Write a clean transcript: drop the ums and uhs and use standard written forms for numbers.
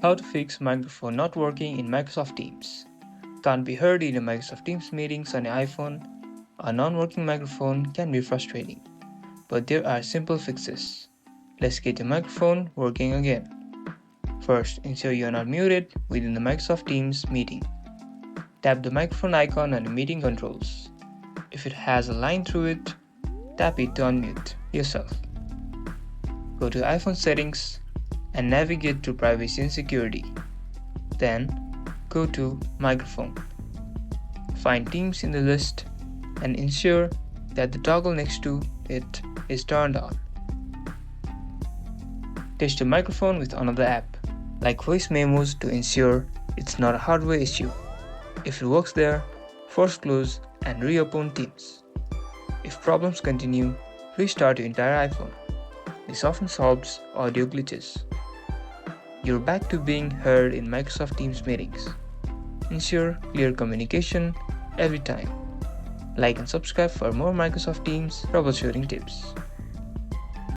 How to fix microphone not working in Microsoft Teams. Can't be heard in a Microsoft Teams meetings on your iPhone? A non-working microphone can be frustrating, but there are simple fixes. Let's get your microphone working again. First, ensure you are not muted within the Microsoft Teams meeting. Tap the microphone icon on the meeting controls. If it has a line through it, tap it to unmute yourself. Go to iPhone settings and navigate to privacy and security. Then go to microphone. Find Teams in the list and ensure that the toggle next to it is turned on. Test your microphone with another app, like voice memos, to ensure it's not a hardware issue. If it works there, force close and reopen Teams. If problems continue, restart your entire iPhone. This often solves audio glitches. You're back to being heard in Microsoft Teams meetings. Ensure clear communication every time. Like and subscribe for more Microsoft Teams troubleshooting tips.